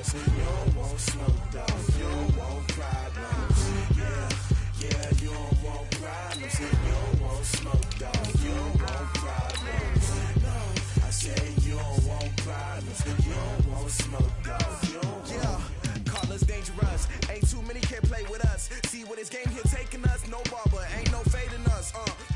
problems. You don't want smoke, dog. You don't want problems. Yeah, you don't want problems. You don't want smoke, dog. You don't want problems. No, I said you don't want problems. You don't want smoke, dog. You don't want. Call us dangerous. Ain't too many can play with us. See what this game here taking us. No barber, ain't no fading us.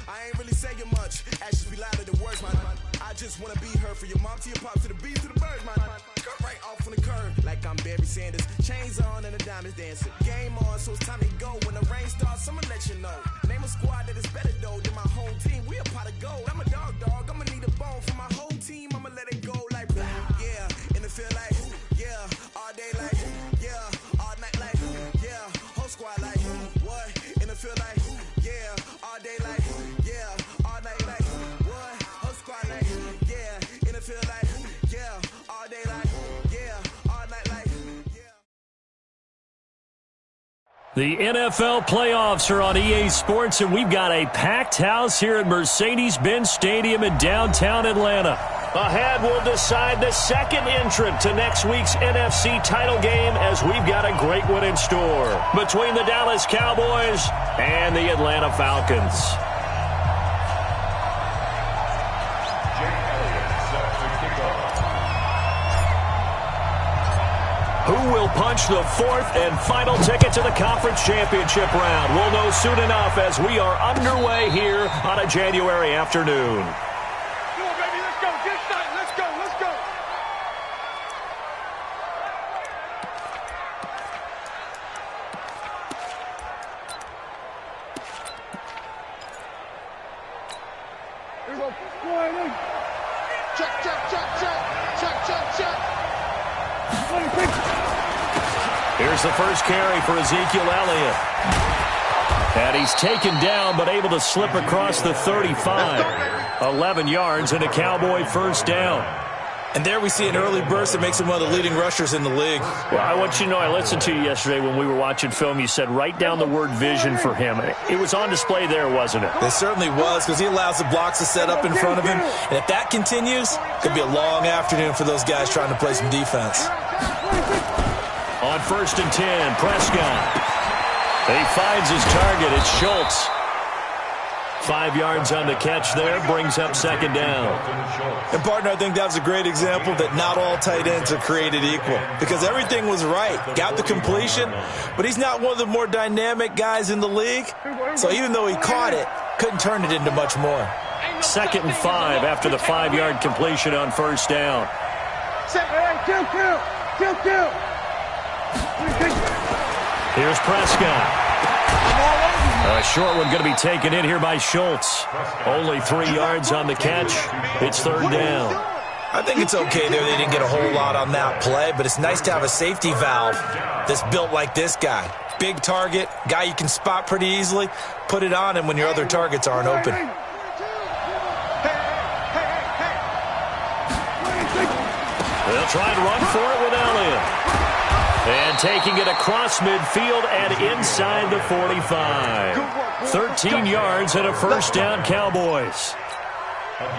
I ain't really saying much. Actions be louder than words, man. I just wanna be heard. For your mom to your pop to the beat to the birds, man. Cut right off on the curb like I'm Barry Sanders. Chains on and the diamonds dancing. Game on, so it's time to go. When the rain starts, I'ma let you know. Name a squad that is better though than my whole team. We a pot of gold. I'm a dog. I'ma need a bone for my whole team. I'ma let it go like yeah. In the field like yeah. All day like yeah. All night like yeah. Whole squad like what? In the field like yeah. All day like yeah. All night like what? Whole squad like yeah. In the field like yeah. All day like yeah. All night like yeah. The NFL playoffs are on EA Sports, and we've got a packed house here at Mercedes-Benz Stadium in downtown Atlanta. Ahead, we'll decide the second entrant to next week's NFC title game, as we've got a great one in store between the Dallas Cowboys and the Atlanta Falcons. Who will punch the fourth and final ticket to the conference championship round? We'll know soon enough as we are underway here on a January afternoon. Come on, baby, let's go. Get started. Let's go. Let's go. Here we go. Go ahead in. Check, check, check, check. Check, check, check. Here's the first carry for Ezekiel Elliott. And he's taken down but able to slip across the 35. 11 yards and a Cowboy first down. And there we see an early burst that makes him one of the leading rushers in the league. Well, I want you to know, I listened to you yesterday when we were watching film. You said write down the word vision for him. It was on display there, wasn't it? It certainly was, because he allows the blocks to set up in front of him. And if that continues, it could be a long afternoon for those guys trying to play some defense. On 1st and 10, Prescott. He finds his target. It's Schultz. 5 yards on the catch there, brings up second down. And, partner, I think that was a great example that not all tight ends are created equal, because everything was right. Got the completion, but he's not one of the more dynamic guys in the league. So even though he caught it, couldn't turn it into much more. 2nd and 5 after the 5-yard completion on first down. Here's Prescott. A short one going to be taken in here by Schultz. Only 3 yards on the catch. It's third down. I think it's okay there. They didn't get a whole lot on that play, but it's nice to have a safety valve that's built like this guy. Big target, guy you can spot pretty easily. Put it on him when your other targets aren't open. They'll try and run for it with Elliott. And taking it across midfield and inside the 45. 13 yards and a first down, Cowboys.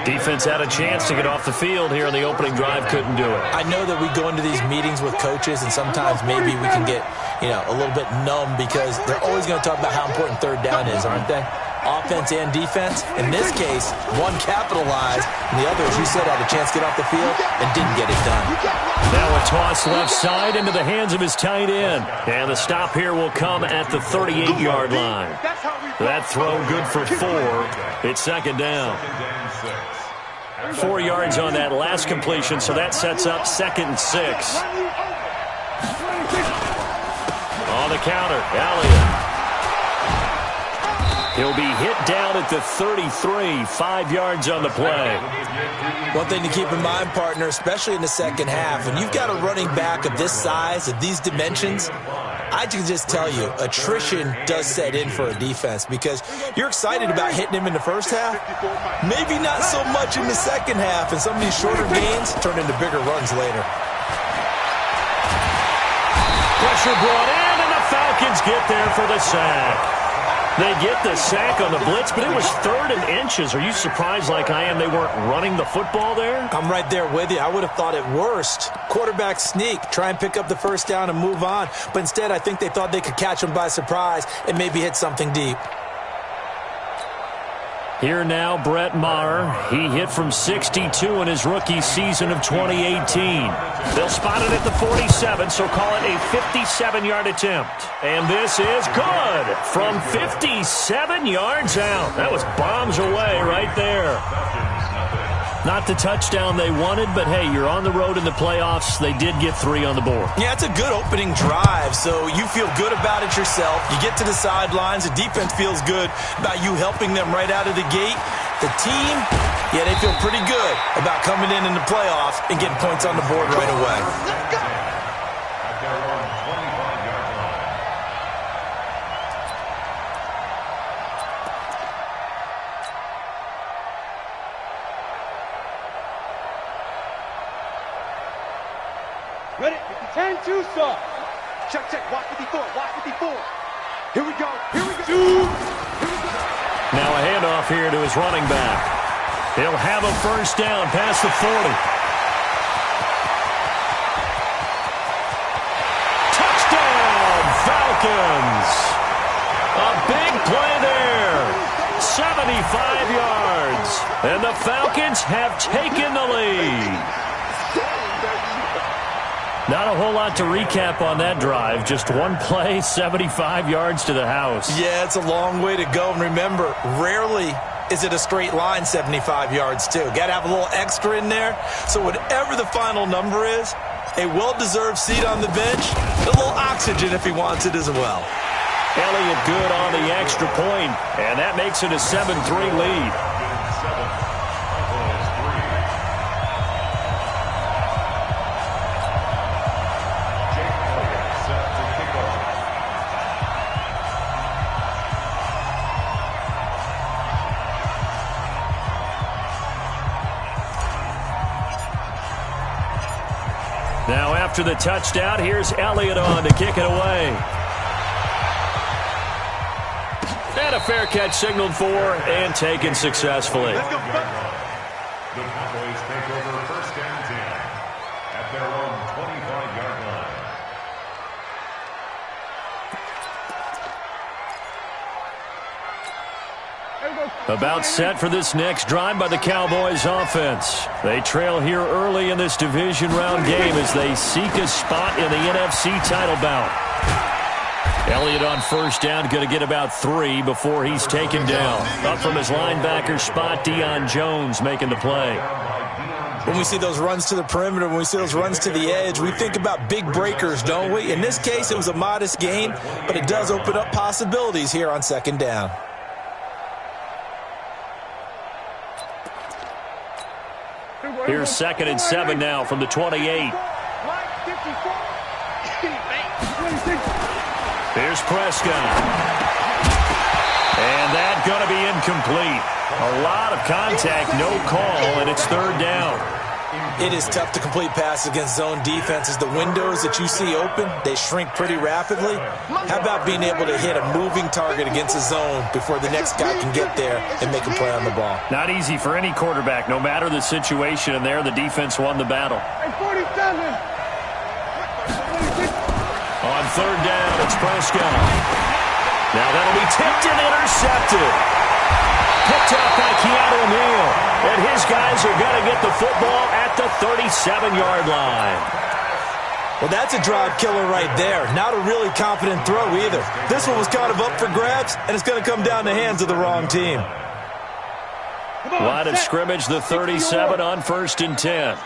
Defense had a chance to get off the field here in the opening drive, couldn't do it. I know that we go into these meetings with coaches, and sometimes maybe we can get, a little bit numb, because they're always going to talk about how important third down is, aren't they? Offense and defense. In this case, one capitalized, and the other, as you said, had a chance to get off the field and didn't get it done. Now a toss left side into the hands of his tight end. And the stop here will come at the 38-yard line. That throw good for 4. It's second down. 4 yards on that last completion, so that sets up 2nd and 6. On the counter, Elliott. He'll be hit down at the 33, 5 yards on the play. One thing to keep in mind, partner, especially in the second half, when you've got a running back of this size, of these dimensions, I can just tell you, attrition does set in for a defense, because you're excited about hitting him in the first half, maybe not so much in the second half, and some of these shorter gains turn into bigger runs later. Pressure brought in, and the Falcons get there for the sack. They get the sack on the blitz, but it was 3rd and inches. Are you surprised like I am they weren't running the football there? I'm right there with you. I would have thought at worst. Quarterback sneak, try and pick up the first down and move on. But instead, I think they thought they could catch them by surprise and maybe hit something deep. Here now, Brett Maher. He hit from 62 in his rookie season of 2018. They'll spot it at the 47, so call it a 57-yard attempt. And this is good from 57 yards out. That was bombs away right there. Not the touchdown they wanted, but hey, you're on the road in the playoffs. They did get 3 on the board. Yeah, it's a good opening drive, so you feel good about it yourself. You get to the sidelines. The defense feels good about you helping them right out of the gate. The team, yeah, they feel pretty good about coming in the playoffs and getting points on the board right away. Let's go. Ready? 10-2 start. Check, check. Watch 54. Watch 54. Here we go. Here we go. Here we go. Now a handoff here to his running back. He'll have a first down past the 40. Touchdown, Falcons. A big play there. 75 yards. And the Falcons have taken the lead. Not a whole lot to recap on that drive. Just one play, 75 yards to the house. Yeah, it's a long way to go. And remember, rarely is it a straight line 75 yards, too. Got to have a little extra in there. So whatever the final number is, a well-deserved seat on the bench, a little oxygen if he wants it as well. Elliott good on the extra point, and that makes it a 7-3 lead. Now after the touchdown, here's Elliott on to kick it away. And a fair catch signaled for and taken successfully. The Cowboys take over 1st and 10 at their own 25-yard line. About set for this next drive by the Cowboys offense. They trail here early in this division round game as they seek a spot in the NFC title bout. Elliott on first down, going to get about 3 before he's taken down. Up from his linebacker spot, Deion Jones making the play. When we see those runs to the perimeter, when we see those runs to the edge, we think about big breakers, don't we? In this case, it was a modest gain, but it does open up possibilities here on 2nd down. Here's 2nd and 7 now from the 28. Here's Prescott. And that's going to be incomplete. A lot of contact, no call, and it's 3rd down. It is tough to complete passes against zone defenses. The windows that you see open, they shrink pretty rapidly. How about being able to hit a moving target against a zone before the next guy can get there and make a play on the ball? Not easy for any quarterback, no matter the situation, and there the defense won the battle. On 3rd down, it's Prescott. Now that'll be tipped and intercepted. Picked up by Keanu Neal. And his guys are going to get the football at the 37-yard line. Well, that's a drive killer right there. Not a really confident throw either. This one was kind of up for grabs, and it's going to come down the hands of the wrong team. Line of scrimmage, the 37 on 1st and 10.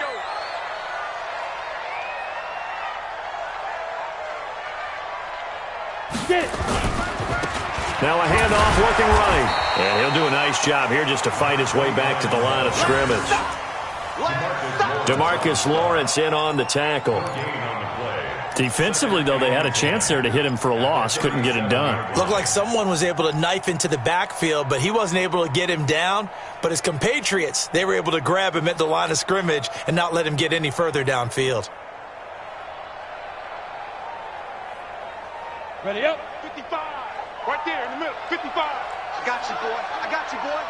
Now a handoff working right. And he'll do a nice job here just to fight his way back to the line of scrimmage. DeMarcus Lawrence in on the tackle. Defensively, though, they had a chance there to hit him for a loss. Couldn't get it done. Looked like someone was able to knife into the backfield, but he wasn't able to get him down. But his compatriots, they were able to grab him at the line of scrimmage and not let him get any further downfield. Ready up. 55. Right there in the middle. 55. I got you, boy. I got you, boy.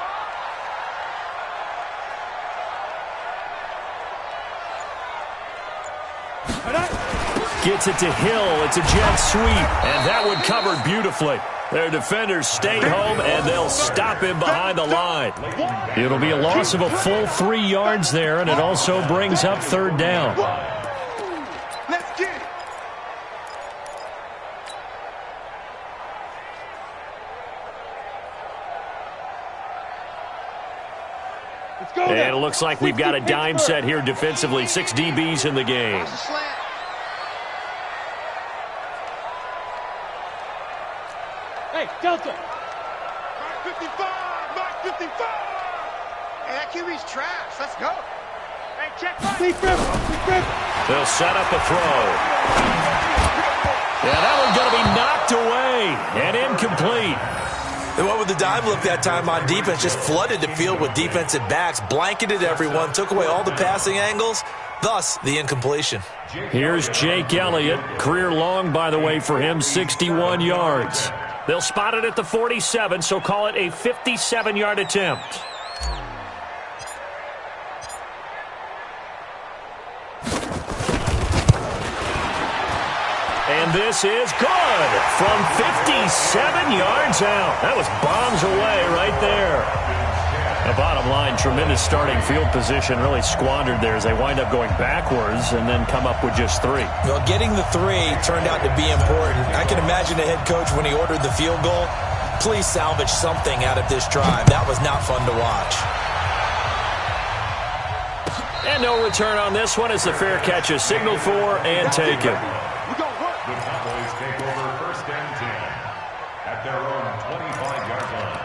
Gets it to Hill. It's a jet sweep. And that one covered beautifully. Their defenders stayed home, and they'll stop him behind the line. It'll be a loss of a full 3 yards there, and it also brings up third down. Let's get it. Let's go. And it looks like we've got a dime set here defensively. 6 DBs in the game. Hey, Delta. Mark 55. Mark 55. Hey, that QB's trash. Let's go. Hey, check. Big grip. Big grip. They'll set up a throw. Yeah, that one's going to be knocked away and incomplete. They went with the dime look that time on defense, just flooded the field with defensive backs, blanketed everyone, took away all the passing angles, thus the incompletion. Here's Jake Elliott. Career long, by the way, for him, 61 yards. They'll spot it at the 47, so call it a 57-yard attempt. And this is good from 57 yards out. That was bombs away right there. The bottom line, tremendous starting field position, really squandered there as they wind up going backwards and then come up with just 3. Well, getting the 3 turned out to be important. I can imagine the head coach when he ordered the field goal. Please salvage something out of this drive. That was not fun to watch. And no return on this one as the fair catch is signaled for and taken. The Cowboys take over first and 10 at their own 25-yard line.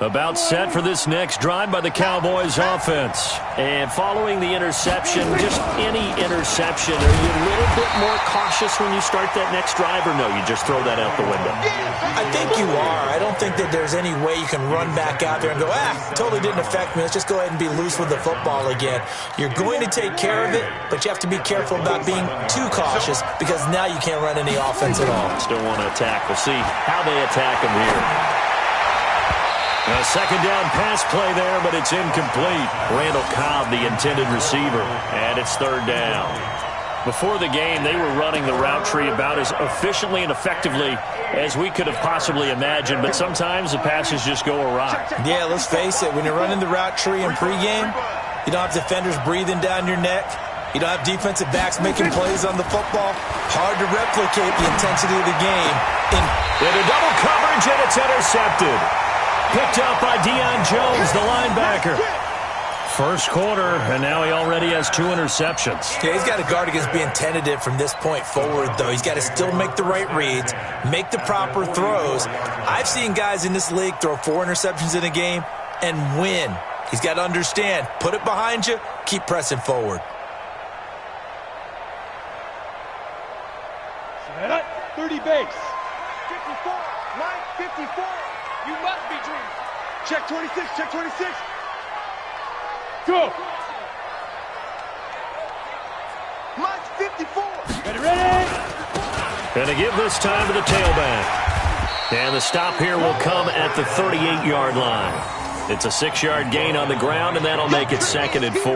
About set for this next drive by the Cowboys offense. And following the interception, just any interception, are you a little bit more cautious when you start that next drive, or no, you just throw that out the window? I think you are. I don't think that there's any way you can run back out there and go, totally didn't affect me. Let's just go ahead and be loose with the football again. You're going to take care of it, but you have to be careful about being too cautious because now you can't run any offense at all. Still want to attack. We'll see how they attack them here. A second down pass play there, but it's incomplete. Randall Cobb, the intended receiver, and it's third down. Before the game, they were running the route tree about as efficiently and effectively as we could have possibly imagined, but sometimes the passes just go awry. Yeah, let's face it, when you're running the route tree in pregame, you don't have defenders breathing down your neck. You don't have defensive backs making plays on the football. Hard to replicate the intensity of the game. In a double coverage, and it's intercepted. Picked up by Deion Jones, the linebacker. First quarter, and now he already has 2 interceptions. Yeah, he's got to guard against being tentative from this point forward, though. He's got to still make the right reads, make the proper throws. I've seen guys in this league throw 4 interceptions in a game and win. He's got to understand, put it behind you, keep pressing forward. Set up. 30 base. 54. Mike, 54. You must be dreaming. Check 26. Check 26. Go. Mike, 54. Ready. Going to give this time to the tailback. And the stop here will come at the 38-yard line. It's a 6-yard gain on the ground, and that'll make it 2nd and 4.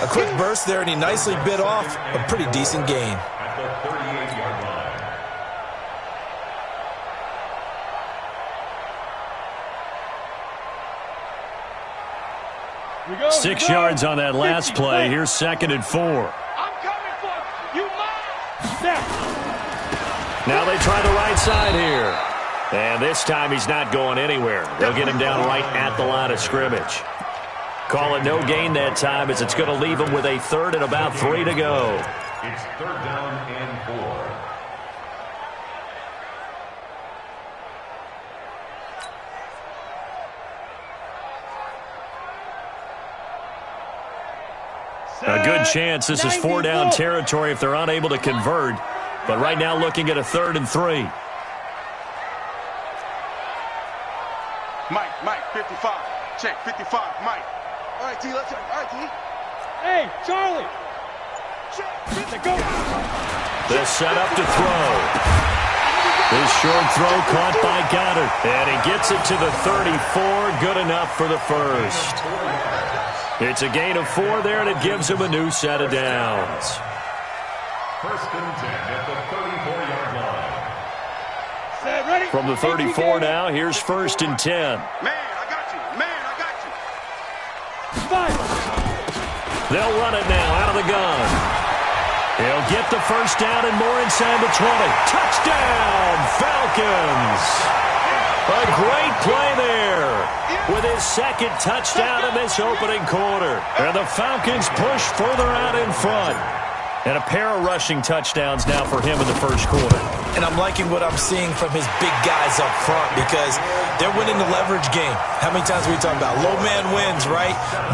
A quick burst there, and he nicely bit off a pretty decent gain. At the 38-yard line. 6 yards on that last play. Here's 2nd and 4. I'm coming for you. You must. Now they try the right side here. And this time he's not going anywhere. They'll get him down right at the line of scrimmage. Call it no gain that time as it's going to leave him with a 3rd and about 3 to go. It's 3rd down and 4. A good chance this is 4-down territory if they're unable to convert. But right now looking at a 3rd and 3. Mike, 55. Check, 55, Mike. All right, T, let's go. All right, T. Hey, Charlie. Go. The setup to throw. This short throw caught by Goddard. And he gets it to the 34. Good enough for the first. It's a gain of 4 there, and it gives him a new set of downs. First and 10 at the 34-yard line. Set, ready? From the 34 now, here's first and 10. Man, I got you. Man, I got you. Five. They'll run it now out of the gun. He'll get the first down and more inside the 20. Touchdown, Falcons! A great play there with his second touchdown in this opening quarter. And the Falcons push further out in front. And a pair of rushing touchdowns now for him in the first quarter. And I'm liking what I'm seeing from his big guys up front because they're winning the leverage game. How many times we talk about low man wins, right?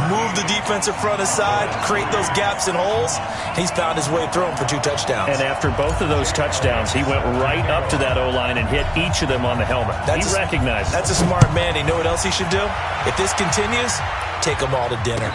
Move the defensive front aside, create those gaps and holes. He's found his way through them for 2 touchdowns. And after both of those touchdowns, he went right up to that O-line and hit each of them on the helmet. He recognized it. That's a smart man. You know what else he should do? If this continues, take them all to dinner.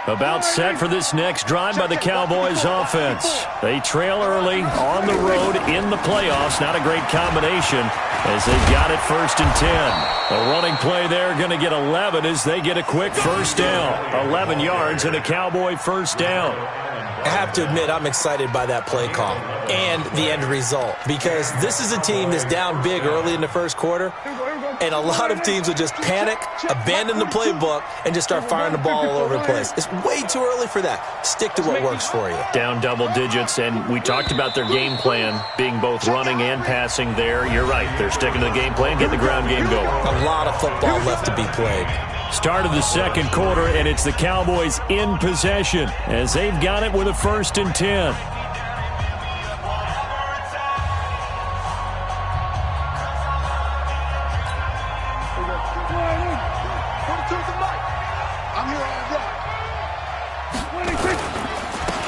About set for this next drive by the Cowboys offense. They trail early on the road in the playoffs. Not a great combination as they got it first and 10. A running play there going to get 11 as they get a quick first down. 11 yards and a Cowboy first down. I have to admit I'm excited by that play call and the end result because this is a team that's down big early in the first quarter. And a lot of teams will just panic, abandon the playbook, and just start firing the ball all over the place. It's way too early for that. Stick to what works for you. Down double digits, and we talked about their game plan being both running and passing there. You're right. They're sticking to the game plan, getting the ground game going. A lot of football left to be played. Start of the second quarter, and it's the Cowboys in possession as they've got it with a first and 10.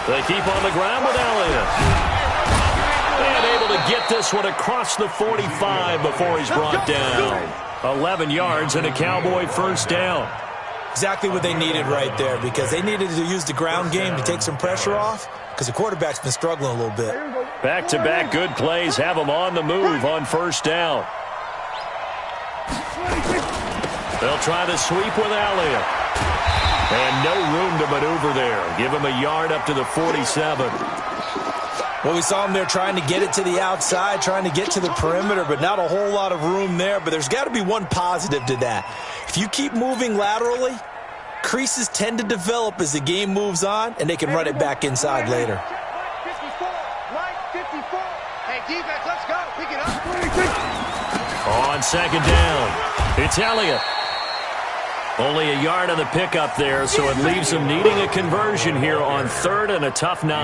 They keep on the ground with Elliott. And able to get this one across the 45 before he's brought down. 11 yards and a Cowboy first down. Exactly what they needed right there because they needed to use the ground game to take some pressure off because the quarterback's been struggling a little bit. Back-to-back good plays have them on the move on first down. They'll try the sweep with Elliott. And no room to maneuver there. Give him a yard up to the 47. Well, we saw him there trying to get it to the outside, trying to get to the perimeter, but not a whole lot of room there. But there's got to be one positive to that. If you keep moving laterally, creases tend to develop as the game moves on, and they can run it back inside later. 54, right 54. Hey, defense, let's go. Pick it up. On second down, it's Elliott. Only a yard on the pickup there, so it leaves them needing a conversion here on third and a tough 9.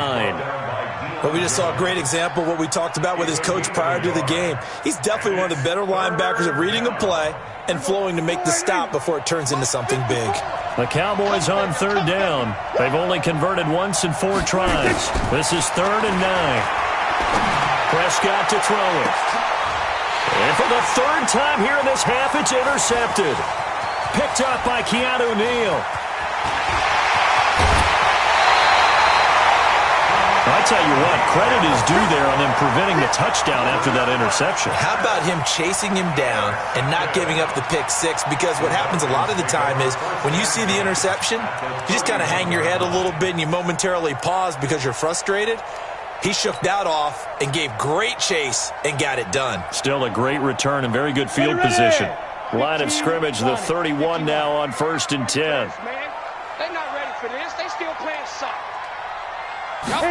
But we just saw a great example of what we talked about with his coach prior to the game. He's definitely one of the better linebackers at reading a play and flowing to make the stop before it turns into something big. The Cowboys on third down. They've only converted once in 4 tries. This is third and 9. Prescott to throw it. And for the third time here in this half, it's intercepted. Picked up by Keanu Neal. I tell you what, credit is due there on them preventing the touchdown after that interception. How about him chasing him down and not giving up the pick six? Because what happens a lot of the time is when you see the interception, you just kind of hang your head a little bit and you momentarily pause because you're frustrated. He shook that off and gave great chase and got it done. Still a great return and very good field position. Line of scrimmage, the 31 now on first and 10. They're not ready for this. They still playing soft. Now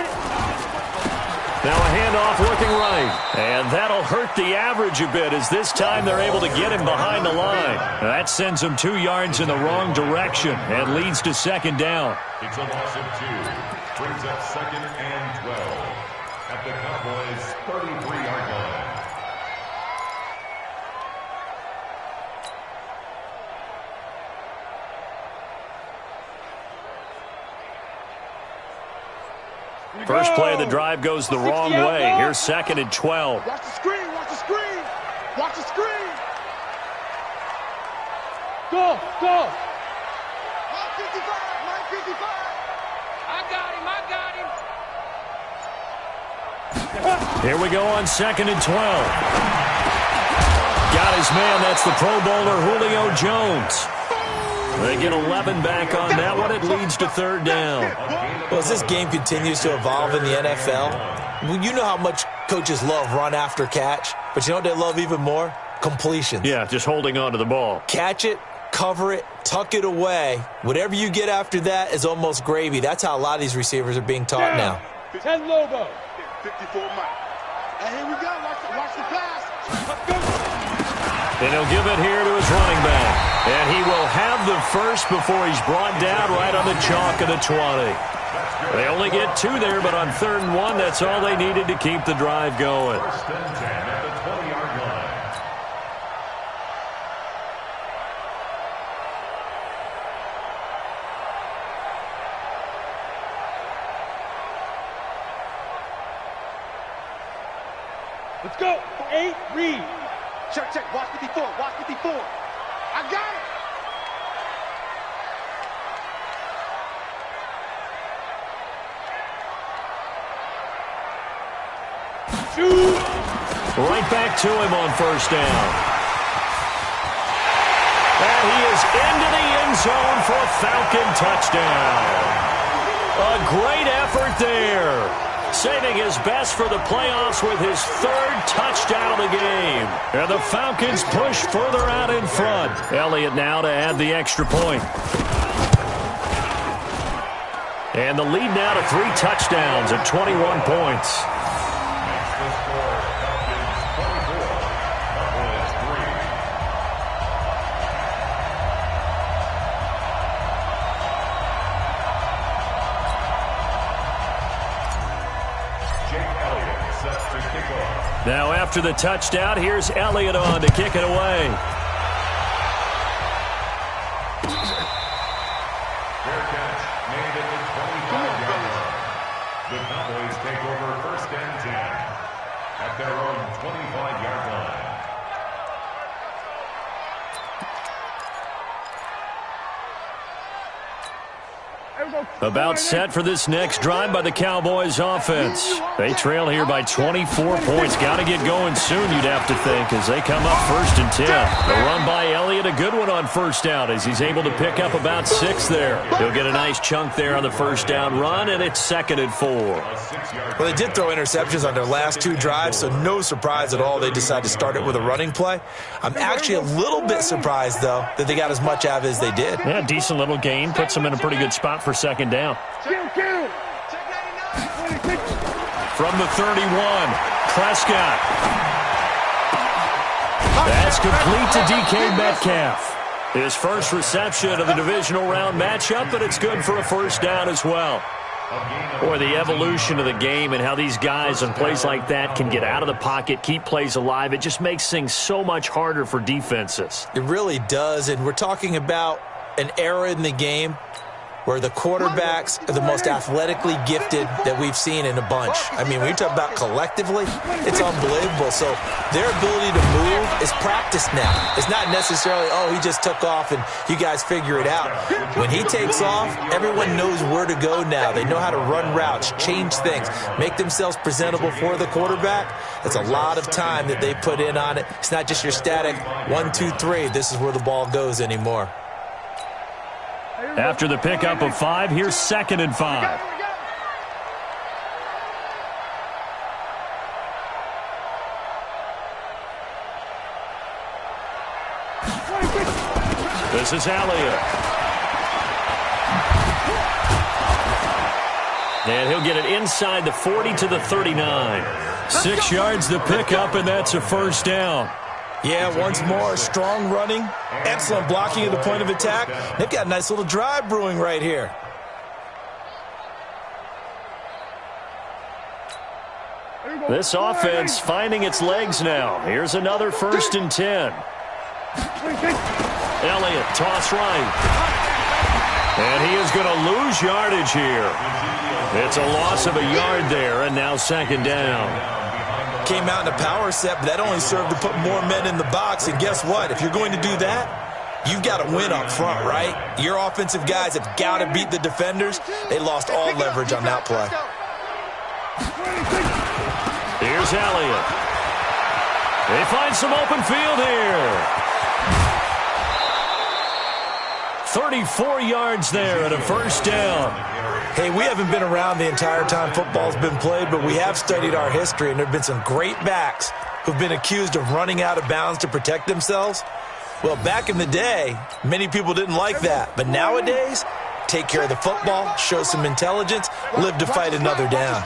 a handoff looking right. And that'll hurt the average a bit as this time they're able to get him behind the line. That sends him 2 yards in the wrong direction and leads to second down. It's a loss of 2. Brings up second and 12 at the Cowboys' 33-yard line. First play of the drive goes the wrong way. Here's 2nd and 12. Watch the screen, watch the screen. Watch the screen. Go. 955. I got him. Here we go on 2nd and 12. Got his man. That's the Pro Bowler Julio Jones. They get 11 back on that one. It leads to 3rd down. Well, as this game continues to evolve in the NFL, you know how much coaches love run after catch, but you know what they love even more? Completions. Yeah, just holding on to the ball. Catch it, cover it, tuck it away. Whatever you get after that is almost gravy. That's how a lot of these receivers are being taught now. 10 Lobo. 54 Mike. And here we go. Watch the pass. Let's go. And he'll give it here to his running back. And he will have the first before he's brought down right on the chalk of the 20. They only get 2 there, but on 3rd and 1, that's all they needed to keep the drive going. 1st and 10 at the 20-yard line. Let's go. 8, read. Check. Watch 54. I got it. Shoot. Right back to him on 1st down. And he is into the end zone for a Falcon touchdown. A great effort there. Saving his best for the playoffs with his 3rd touchdown of the game. And the Falcons push further out in front. Elliott now to add the extra point. And the lead now to 3 touchdowns at 21 points. Makes the score Falcons 24, Cowboys 3. Now after the touchdown, here's Elliott on to kick it away. Fair catch made at the 25-yard line. The Cowboys take over 1st and 10 at their own 25-yard line. About set for this next drive by the Cowboys offense. They trail here by 24 points. Got to get going soon, you'd have to think, as they come up 1st and 10. The run by Elliott, a good one on 1st down as he's able to pick up about 6 there. He'll get a nice chunk there on the 1st down run, and it's 2nd and 4. Well, they did throw interceptions on their last 2 drives, so no surprise at all they decided to start it with a running play. I'm actually a little bit surprised, though, that they got as much out of it as they did. Yeah, decent little gain. Puts them in a pretty good spot for 2nd down. From the 31, Prescott. That's complete to DK Metcalf. His first reception of the divisional round matchup, but it's good for a 1st down as well. Boy, the evolution of the game and how these guys on plays like that can get out of the pocket, keep plays alive, it just makes things so much harder for defenses. It really does, and we're talking about an era in the game where the quarterbacks are the most athletically gifted that we've seen in a bunch. I mean, when you talk about collectively, it's unbelievable. So their ability to move is practiced now. It's not necessarily, oh, he just took off and you guys figure it out. When he takes off, everyone knows where to go now. They know how to run routes, change things, make themselves presentable for the quarterback. That's a lot of time that they put in on it. It's not just your static 1, 2, 3. This is where the ball goes anymore. After the pickup of 5, here's 2nd and 5. This is Elliott. And he'll get it inside the 40 to the 39. 6 yards the pickup, and that's a 1st down. Yeah, once more, strong running, excellent blocking at the point of attack. They've got a nice little drive brewing right here. This offense finding its legs now. Here's another 1st and 10. Elliott, toss right. And he is going to lose yardage here. It's a loss of a yard there, and now second down. Came out in a power set, but that only served to put more men in the box. And guess what? If you're going to do that, you've got to win up front, right? Your offensive guys have got to beat the defenders. They lost all leverage on that play. Here's Elliott. They find some open field here. 34 yards there and a first down. Hey, we haven't been around the entire time football's been played, but we have studied our history, and there have been some great backs who've been accused of running out of bounds to protect themselves. Well, back in the day, many people didn't like that. But nowadays, take care of the football, show some intelligence, live to fight another down.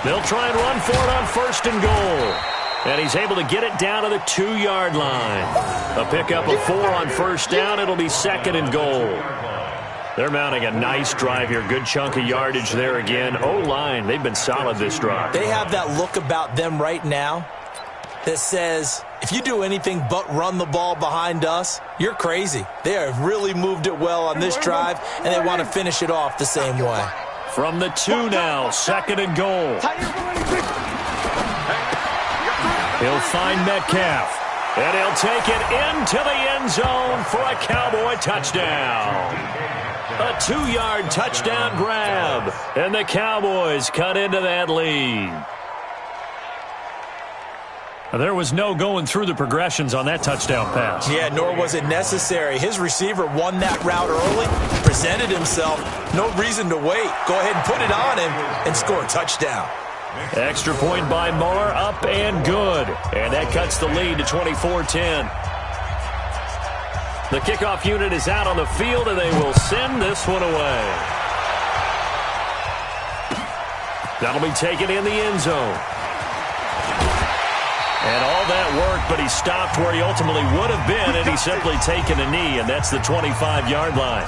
They'll try and run for it on first and goal. And he's able to get it down to the 2-yard line. A pickup of 4 on first down. It'll be second and goal. They're mounting a nice drive here. Good chunk of yardage there again. O-line, they've been solid this drive. They have that look about them right now that says, if you do anything but run the ball behind us, you're crazy. They have really moved it well on this drive, and they want to finish it off the same way. From the 2 now, second and goal. He'll find Metcalf, and he'll take it into the end zone for a Cowboy touchdown. A 2-yard touchdown grab, and the Cowboys cut into that lead. There was no going through the progressions on that touchdown pass. Yeah, nor was it necessary. His receiver won that route early, presented himself. No reason to wait. Go ahead and put it on him and score a touchdown. Extra point by Marr, up and good. And that cuts the lead to 24-10. The kickoff unit is out on the field, and they will send this one away. That'll be taken in the end zone. And all that work, but he stopped where he ultimately would have been, and he's simply taken a knee, and that's the 25-yard line.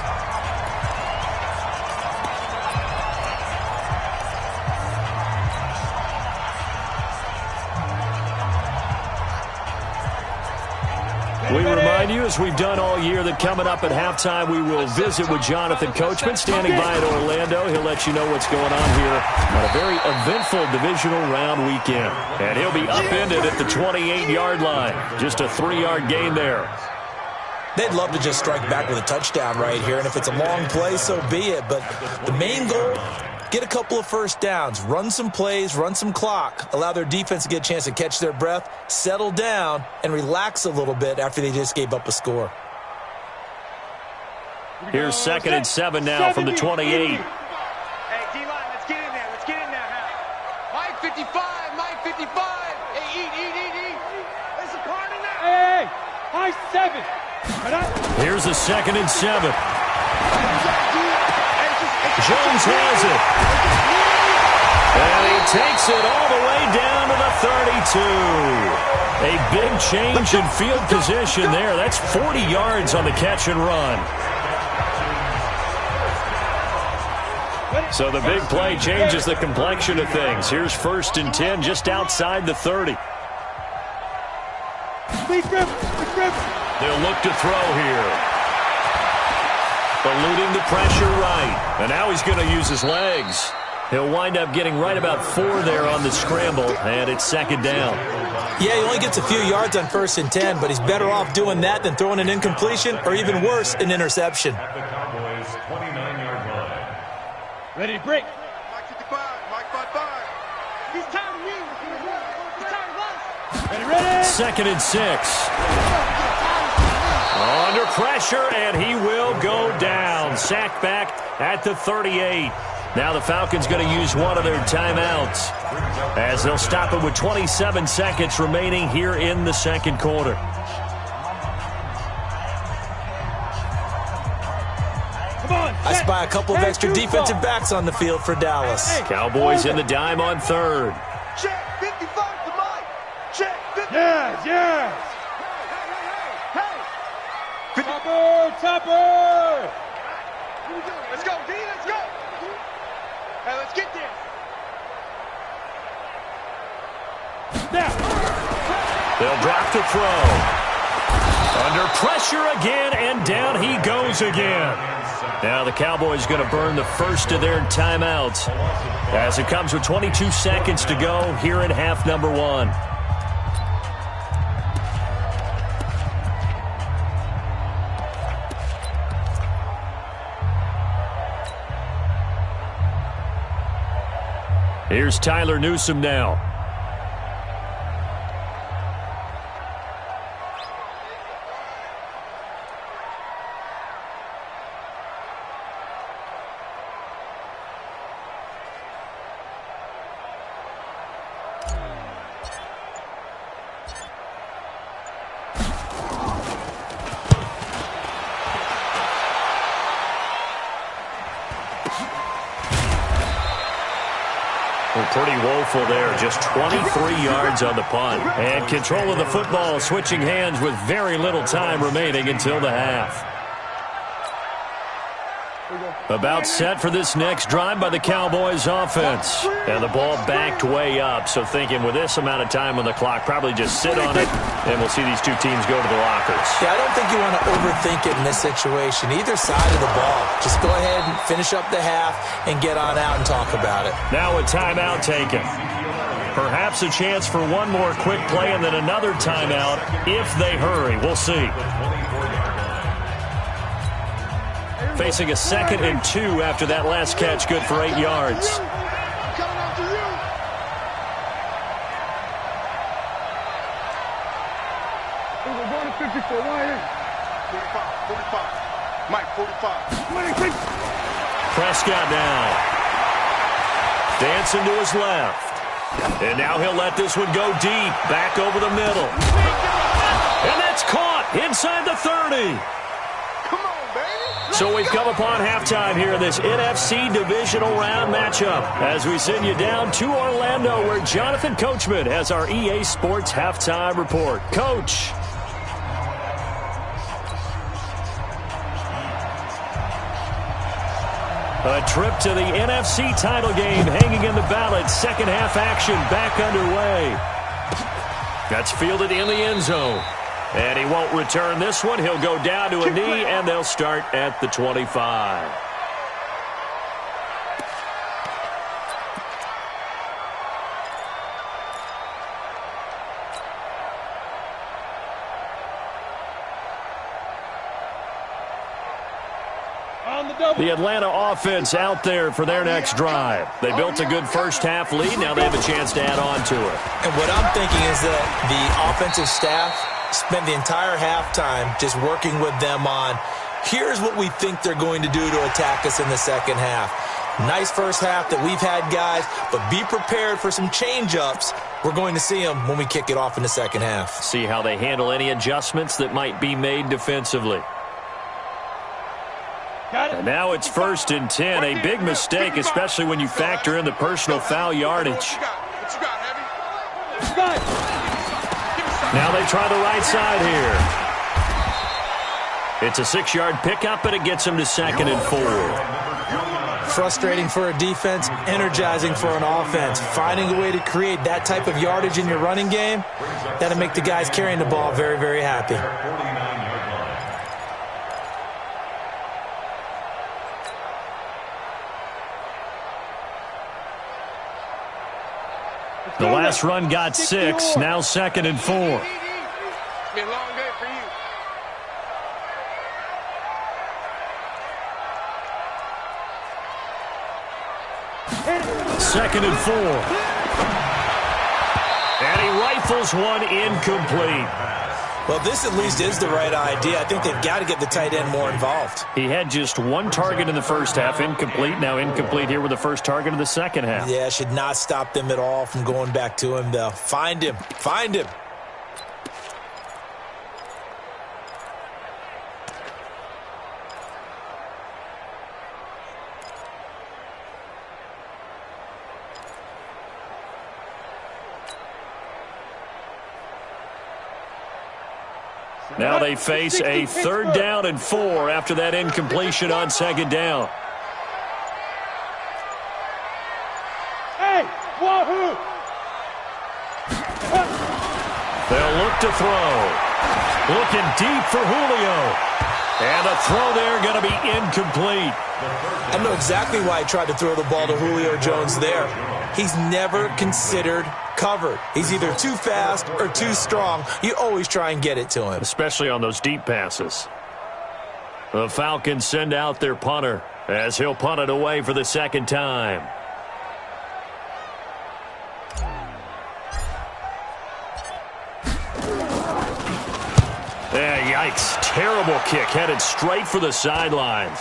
We remind you, as we've done all year, that coming up at halftime, we will visit with Jonathan Coachman, standing by in Orlando. He'll let you know what's going on here on a very eventful divisional round weekend. And he'll be upended at the 28-yard line. Just a 3-yard gain there. They'd love to just strike back with a touchdown right here, and if it's a long play, so be it. But the main goal, get a couple of first downs, run some plays, run some clock, allow their defense to get a chance to catch their breath, settle down, and relax a little bit after they just gave up a score. Here's second and 7 now from the 28. Hey, D-line, let's get in there. Let's get in there, Hal. Mike 55, Mike 55. Hey, eat. There's a card in there. Hey, high 7. Here's a second and 7. Jones has it. And he takes it all the way down to the 32. A big change in field position there. That's 40 yards on the catch and run. So the big play changes the complexion of things. Here's first and 10 just outside the 30. They'll look to throw here. Eluding the pressure right. And now he's going to use his legs. He'll wind up getting right about 4 there on the scramble, and it's second down. Yeah, he only gets a few yards on first and 10, but he's better off doing that than throwing an incompletion or even worse, an interception. At the Cowboys' 29-yard line. Ready to break. Mike 55, Mike 55. He's tired of you. He's tired of us. Ready. Second and 6. Under pressure, and he will go down. Sacked back at the 38. Now the Falcons going to use one of their timeouts as they'll stop it with 27 seconds remaining here in the second quarter. I spy a couple of extra defensive backs on the field for Dallas. Cowboys in the dime on third. Check 55 to Mike. Check 55. Yes. Hey. Topper. Let's go, D. Let's go. Hey, let's get there. Now. They'll drop to throw. Under pressure again, and down he goes again. Now the Cowboys going to burn the first of their timeouts as it comes with 22 seconds to go here in half number 1. Here's Tyler Newsome now. Pretty woeful there, just 23 yards on the punt. And control of the football switching hands with very little time remaining until the half. About set for this next drive by the Cowboys offense. And the ball backed way up, so thinking with this amount of time on the clock, probably just sit on it, and we'll see these two teams go to the lockers. Yeah, I don't think you want to overthink it in this situation. Either side of the ball. Just go ahead and finish up the half and get on out and talk about it. Now a timeout taken. Perhaps a chance for one more quick play and then another timeout if they hurry. We'll see. Facing a 2nd and 2 after that last catch, good for 8 yards. Prescott now. Dancing to his left. And now he'll let this one go deep. Back over the middle. And that's caught inside the 30. So we've come upon halftime here in this NFC divisional round matchup as we send you down to Orlando where Jonathan Coachman has our EA Sports halftime report. Coach. A trip to the NFC title game hanging in the balance. Second half action back underway. That's fielded in the end zone. And he won't return this one. He'll go down to a knee, and they'll start at the 25. The Atlanta offense out there for their next drive. They built a good first-half lead. Now they have a chance to add on to it. And what I'm thinking is that the offensive staff spent the entire halftime just working with them on, here's what we think they're going to do to attack us in the second half. Nice first half that we've had, guys, but be prepared for some change-ups. We're going to see them when we kick it off in the second half. See how they handle any adjustments that might be made defensively. And now it's 1st and 10. A big mistake, especially when you factor in the personal foul yardage. Now they try the right side here. It's a 6-yard pickup, and it gets them to 2nd and 4. Frustrating for a defense, energizing for an offense. Finding a way to create that type of yardage in your running game, that'll make the guys carrying the ball very, very happy. The last run got 6, now 2nd and 4. Be a long day for you. 2nd and 4. And he rifles one incomplete. Well, this at least is the right idea. I think they've got to get the tight end more involved. He had just one target in the first half, incomplete. Now incomplete here with the first target of the second half. Yeah, should not stop them at all from going back to him, though. Find him. Find him. Now they face a 3rd down and 4 after that incompletion on 2nd down. Hey, wahoo! They'll look set to throw. Looking deep for Julio. And a throw there going to be incomplete. I know exactly why he tried to throw the ball to Julio Jones there. He's never considered covered. He's either too fast or too strong. You always try and get it to him. Especially on those deep passes. The Falcons send out their punter as he'll punt it away for the second time. Yikes. Terrible kick headed straight for the sidelines.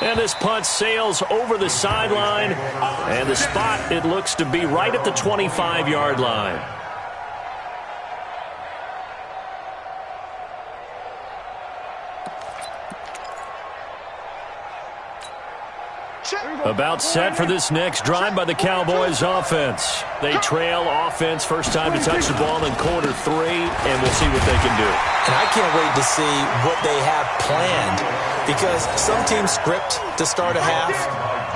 And this punt sails over the sideline. And the spot, it looks to be right at the 25-yard line. About set for this next drive by the Cowboys offense. They trail offense, first time to touch the ball in quarter 3, and we'll see what they can do. And I can't wait to see what they have planned, because some teams script to start a half.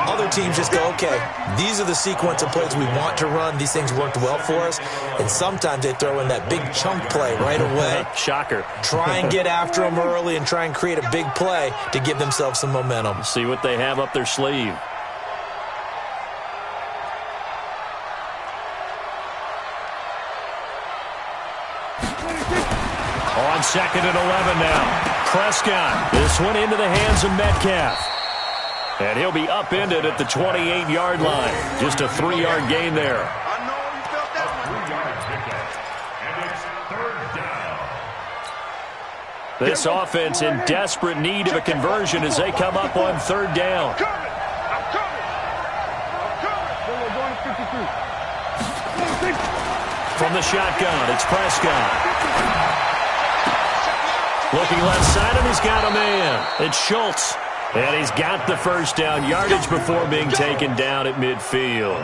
Other teams just go, okay, these are the sequence of plays we want to run. These things worked well for us. And sometimes they throw in that big chunk play right away. Shocker. Try and get after them early and try and create a big play to give themselves some momentum. See what they have up their sleeve. On 2nd and 11 now. Prescott. This one into the hands of Metcalf. And he'll be upended at the 28-yard line. Just a 3-yard gain there. I know you felt that And it's 3rd down. This offense in desperate need of a conversion as they come up on 3rd down. I'm coming. From the shotgun, it's Prescott. Looking left side, and he's got a man. It's Schultz. And he's got the first down yardage before being taken down at midfield.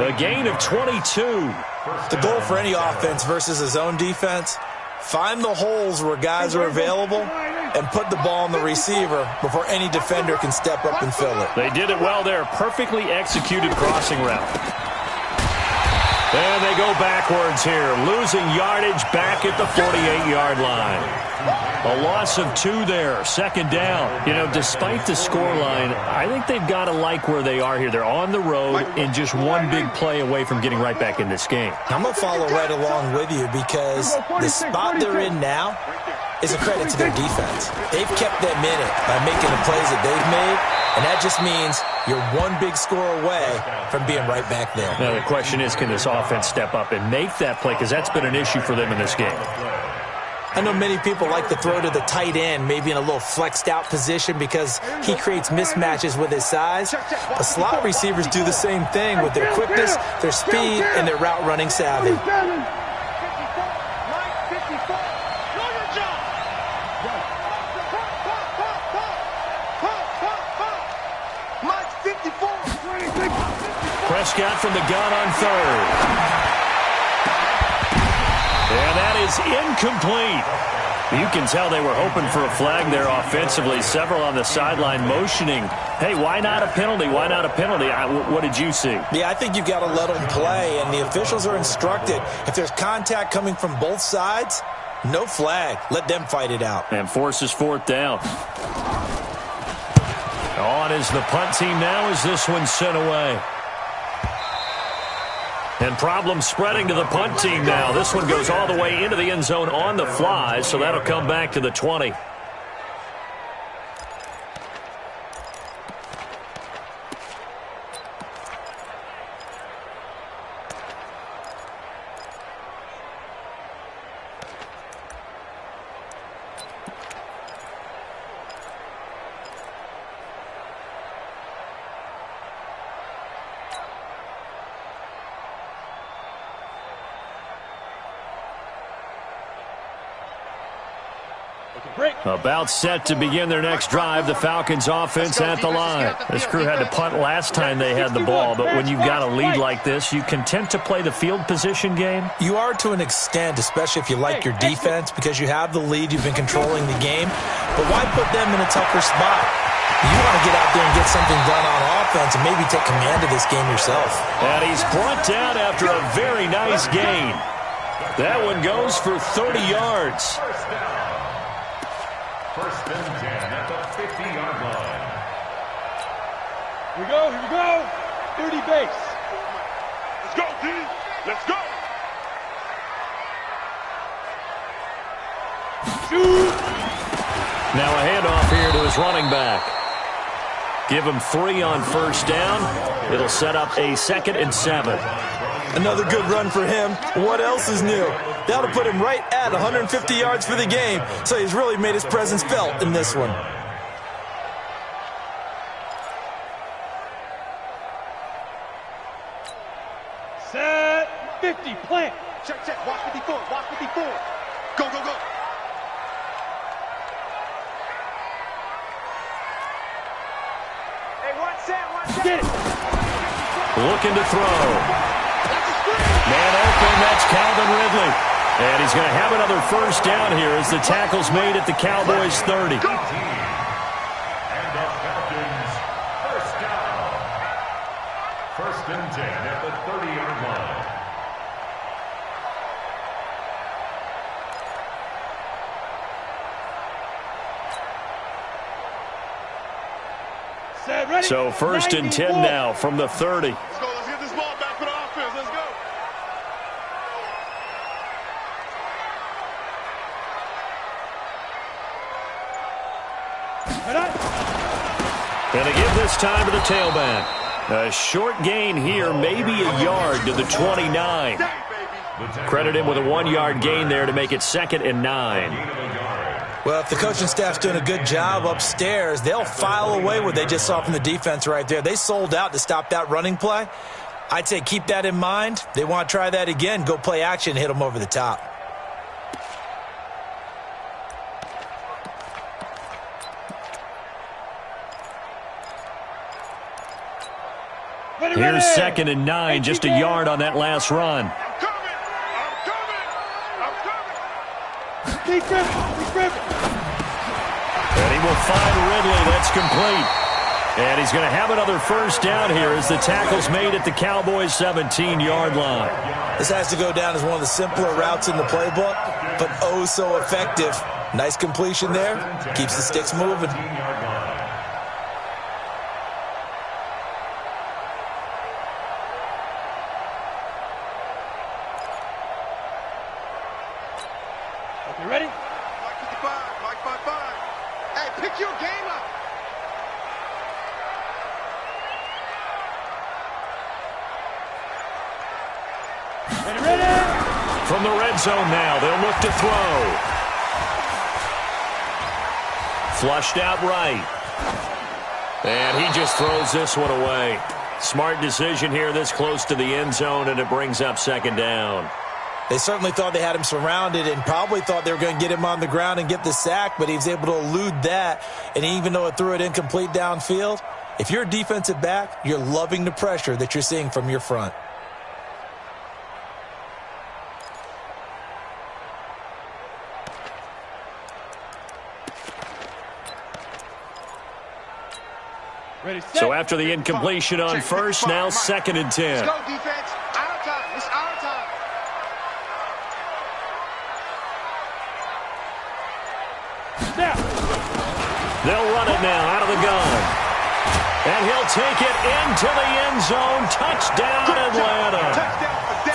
A gain of 22. The goal for any offense versus his own defense, find the holes where guys are available and put the ball on the receiver before any defender can step up and fill it. They did it well there. Perfectly executed crossing route. And they go backwards here, losing yardage back at the 48-yard line. A loss of 2 there, 2nd down. You know, despite the scoreline, I think they've got to like where they are here. They're on the road and just one big play away from getting right back in this game. I'm going to follow right along with you because the spot they're in now is a credit to their defense. They've kept them in it by making the plays that they've made, and that just means you're one big score away from being right back there. Now, the question is, can this offense step up and make that play? Because that's been an issue for them in this game. I know many people like to throw to the tight end, maybe in a little flexed out position because he creates mismatches with his size. But slot receivers do the same thing with their quickness, their speed, and their route running savvy. Prescott from the gun on 3rd. And that is incomplete. You can tell they were hoping for a flag there offensively. Several on the sideline motioning. Hey, why not a penalty? Why not a penalty? What did you see? Yeah, I think you've got to let them play, and the officials are instructed. If there's contact coming from both sides, no flag. Let them fight it out. And forces 4th down. On is the punt team now as this one's sent away. And problem spreading to the punt team now. This one goes all the way into the end zone on the fly, so that'll come back to the 20. About set to begin their next drive. The Falcons offense at the line. This crew had to punt last time they had the ball, but when you've got a lead like this, you content to play the field position game? You are to an extent, especially if you like your defense, because you have the lead, you've been controlling the game. But why put them in a tougher spot? You want to get out there and get something done on offense and maybe take command of this game yourself. And he's brought down after a very nice gain. That one goes for 30 yards. First down. First and 10 at the 50-yard line. Here we go, here we go. 30 base. Let's go, D. Let's go. Shoot. Now a handoff here to his running back. Give him 3 on first down. It'll set up a 2nd and 7. Another good run for him. What else is new? That'll put him right at 150 yards for the game, so he's really made his presence felt in this one. Set. 50. Plant. Check, check. Watch 54. Watch 54. Go, go, go. Hey, one set, one set. Get it. Looking to throw. Man open, that's Calvin Ridley. And he's going to have another first down here as the tackle's made at the Cowboys' 30. And the Falcons, first down. First and 10 at the 30-yard line. Set. Ready. So first and 10 now from the 30. Let's go. Let's get this ball back for the offense. Let's go. And to give this time to the tailback. A short gain here, maybe a yard to the 29. Credit him with a 1-yard gain there to make it 2nd and 9. Well, if the coaching staff's doing a good job upstairs, they'll file away what they just saw from the defense right there. They sold out to stop that running play. I'd say keep that in mind. They want to try that again, go play action, hit them over the top. Here's 2nd and 9, just a yard on that last run. I'm coming. And he will find Ridley. That's complete. And he's going to have another first down here as the tackle's made at the Cowboys' 17-yard line. This has to go down as one of the simpler routes in the playbook, but oh so effective. Nice completion there. Keeps the sticks moving. You ready? Mike 55. Mike 55. Hey, pick your game up. Ready? From the red zone now, they'll look to throw. Flushed out right. And he just throws this one away. Smart decision here this close to the end zone, and it brings up 2nd down. They certainly thought they had him surrounded and probably thought they were going to get him on the ground and get the sack, but he was able to elude that. And even though it threw it incomplete downfield, if you're a defensive back, you're loving the pressure that you're seeing from your front. Ready, set. So after the incompletion on first, now 2nd and 10. Let's go, defense. Our time. It's our time. Snap. They'll run it now out of the gun. And he'll take it into the end zone. Touchdown, Atlanta.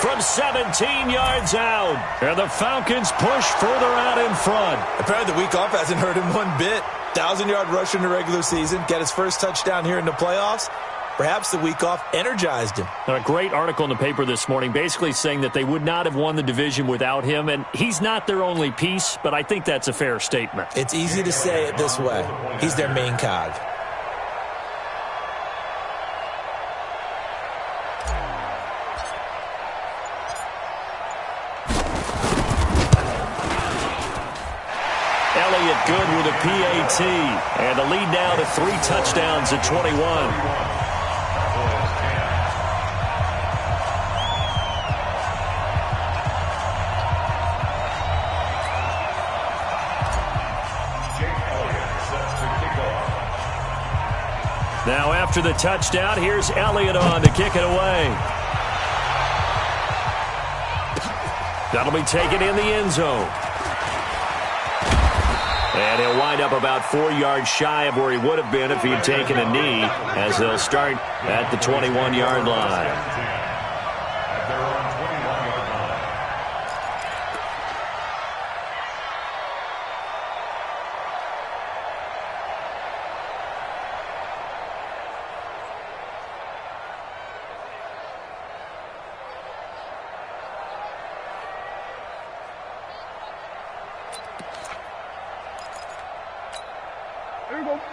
From 17 yards out. And the Falcons push further out in front. Apparently the week off hasn't hurt him one bit. 1,000-yard rusher in the regular season. Get his first touchdown here in the playoffs. Perhaps the week off energized him. A great article in the paper this morning basically saying that they would not have won the division without him. And he's not their only piece, but I think that's a fair statement. It's easy to say it this way. He's their main cog. Elliott good with a PAT. And the lead now to 3 touchdowns at 21. Now after the touchdown, here's Elliott on to kick it away. That'll be taken in the end zone. And he'll wind up about 4 yards shy of where he would have been if he had taken a knee, as they'll start at the 21-yard line. At their own 21-yard line.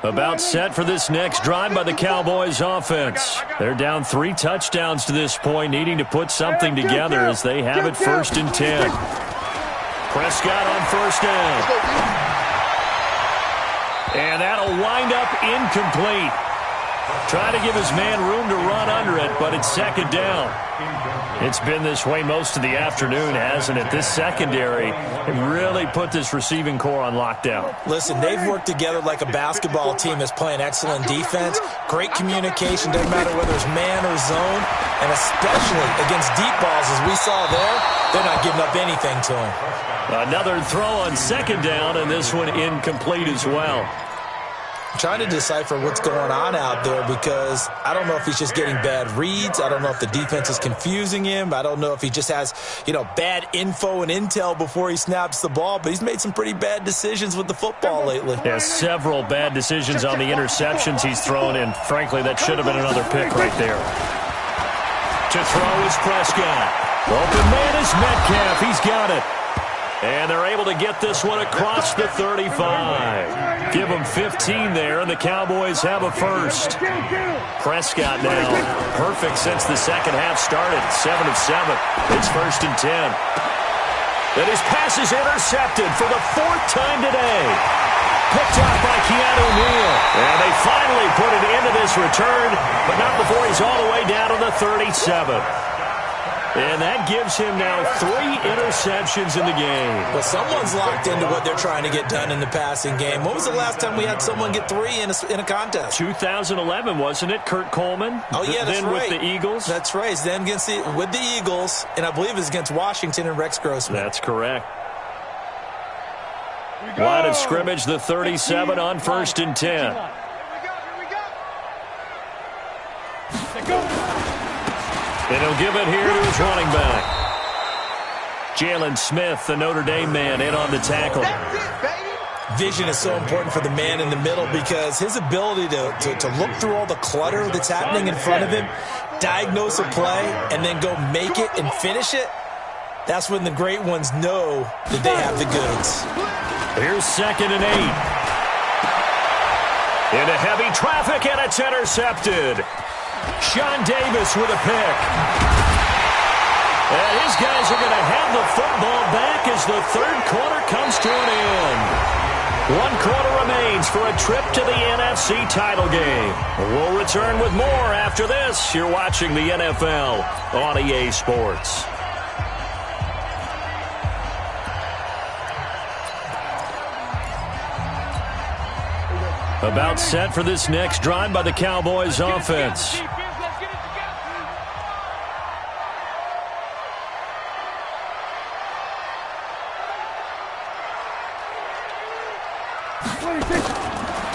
About set for this next drive by the Cowboys offense. They're down 3 touchdowns to this point, needing to put something together as they have it 1st and 10. Prescott on 1st down. And that'll wind up incomplete. Trying to give his man room to run under it, but it's 2nd down. It's been this way most of the afternoon, hasn't it? This secondary really put this receiving core on lockdown. Listen, they've worked together like a basketball team that's playing excellent defense. Great communication, doesn't matter whether it's man or zone. And especially against deep balls, as we saw there, they're not giving up anything to him. Another throw on 2nd down, and this one incomplete as well. I'm trying to decipher what's going on out there because I don't know if he's just getting bad reads. I don't know if the defense is confusing him. I don't know if he just has, bad info and intel before he snaps the ball. But he's made some pretty bad decisions with the football lately. Yeah, several bad decisions on the interceptions he's thrown, and frankly, that should have been another pick right there. To throw is Prescott. Open man is Metcalf. He's got it. And they're able to get this one across the 35. Give them 15 there, and the Cowboys have a 1st. Prescott now perfect since the second half started. 7 of 7. It's 1st and 10. Then his pass is intercepted for the 4th time today. Picked off by Keanu Neal. And they finally put it into this return, but not before he's all the way down to the 37. And that gives him now 3 interceptions in the game. Well, someone's locked into what they're trying to get done in the passing game. When was the last time we had someone get 3 in a contest? 2011, wasn't it? Kurt Coleman? Oh, yeah, that's then right. With the Eagles? That's right. It's then with the Eagles, and I believe it's against Washington and Rex Grossman. That's correct. Line of scrimmage, the 37 on 1st and 10. Here we go. And he'll give it here to his running back. Jalen Smith, the Notre Dame man, in on the tackle. That's it, baby. Vision is so important for the man in the middle because his ability to look through all the clutter that's happening in front of him, diagnose a play, and then go make it and finish it, that's when the great ones know that they have the goods. Here's 2nd and 8. Into heavy traffic, and it's intercepted. Sean Davis with a pick. And his guys are going to have the football back as the 3rd quarter comes to an end. 1 quarter remains for a trip to the NFC title game. We'll return with more after this. You're watching the NFL on EA Sports. About set for this next drive by the Cowboys offense.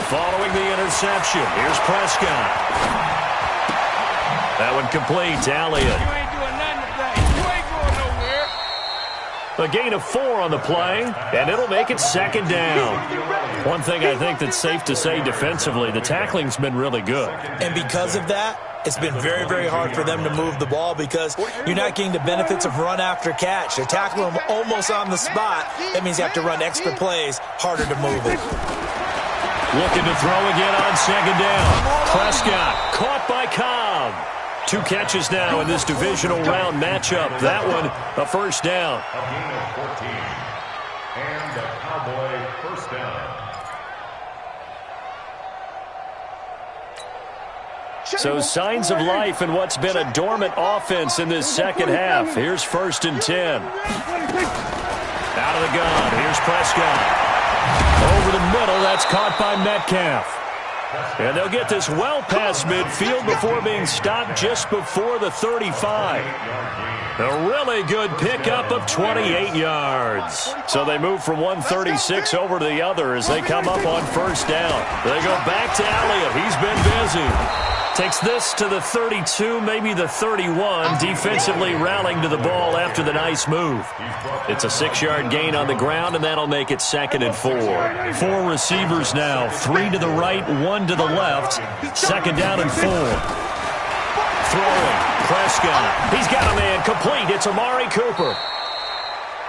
Following the interception, here's Prescott. That one complete to Elliott. You ain't doing nothing today. You ain't going nowhere. A gain of 4 on the play, and it'll make it 2nd down. One thing I think that's safe to say defensively, the tackling's been really good. And because of that, it's been very, very hard for them to move the ball because you're not getting the benefits of run after catch. They're tackling them almost on the spot. That means you have to run extra plays, harder to move it. Looking to throw again on 2nd down. Prescott caught by Cobb. 2 catches now in this divisional round matchup. That one, a 1st down. A gain of 14. And the Cowboy 1st down. So signs of life in what's been a dormant offense in this second half. Here's 1st and 10. Out of the gun. Here's Prescott. Over the middle. That's caught by Metcalf. And they'll get this well past midfield before being stopped just before the 35. A really good pickup of 28 yards. So they move from 136 over to the other as they come up on first down. They go back to Elliott. He's been busy. Takes this to the 32, maybe the 31, defensively rallying to the ball after the nice move. It's a 6-yard gain on the ground, and that'll make it 2nd and 4. 4 receivers now, 3 to the right, 1 to the left. 2nd down and 4. Throwing, Prescott. He's got a man complete. It's Amari Cooper.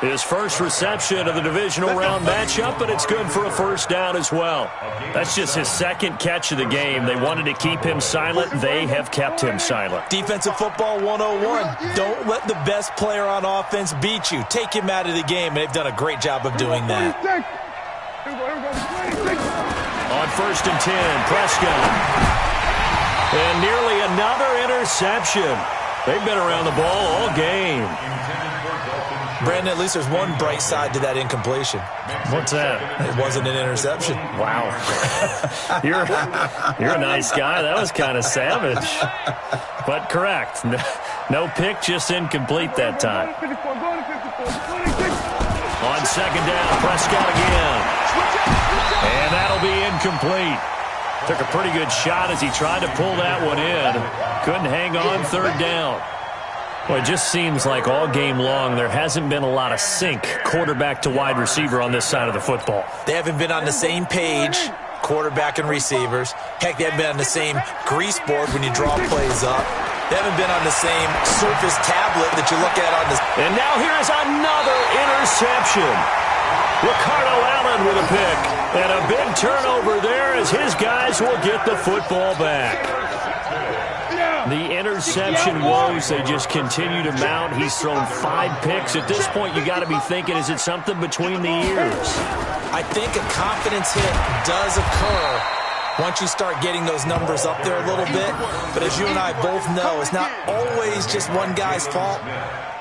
His first reception of the divisional round matchup, but it's good for a first down as well. That's just his 2nd catch of the game. They wanted to keep him silent. They have kept him silent. Defensive football 101. Don't let the best player on offense beat you. Take him out of the game, and they've done a great job of doing that. On 1st and 10, Prescott. And nearly another interception. They've been around the ball all game. Brandon, at least there's one bright side to that incompletion. What's that? It wasn't an interception. Wow. You're a nice guy. That was kind of savage. But correct. No pick, just incomplete that time. On 2nd down, Prescott again. And that'll be incomplete. Took a pretty good shot as he tried to pull that one in. Couldn't hang on 3rd down. Well, it just seems like all game long there hasn't been a lot of sync quarterback to wide receiver on this side of the football. They haven't been on the same page, quarterback and receivers. Heck, they haven't been on the same grease board when you draw plays up. They haven't been on the same Surface tablet that you look at on the... And now here is another interception. Ricardo Allen with a pick. And a big turnover there as his guys will get the football back. The interception woes, they just continue to mount. He's thrown 5 picks. At this point, you got to be thinking, is it something between the ears? I think a confidence hit does occur once you start getting those numbers up there a little bit. But as you and I both know, it's not always just one guy's fault.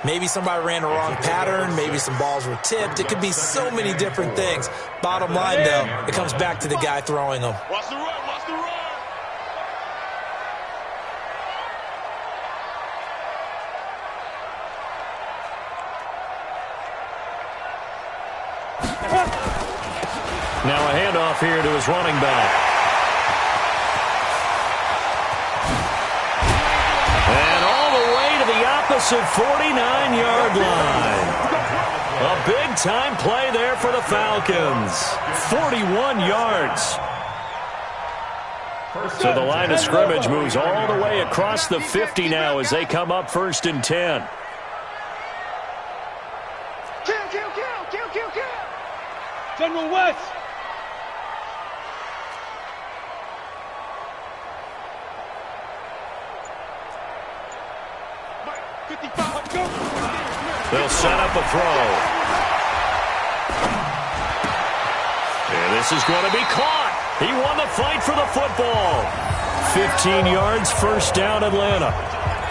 Maybe somebody ran a wrong pattern. Maybe some balls were tipped. It could be so many different things. Bottom line, though, it comes back to the guy throwing them. Watch the run, watch the run. Now a handoff here to his running back. And all the way to the opposite 49-yard line. A big-time play there for the Falcons. 41 yards. So the line of scrimmage moves all the way across the 50 now as they come up 1st and 10. Kill. General West. They'll set up a throw. And this is going to be caught. He won the fight for the football. 15 yards, 1st down, Atlanta.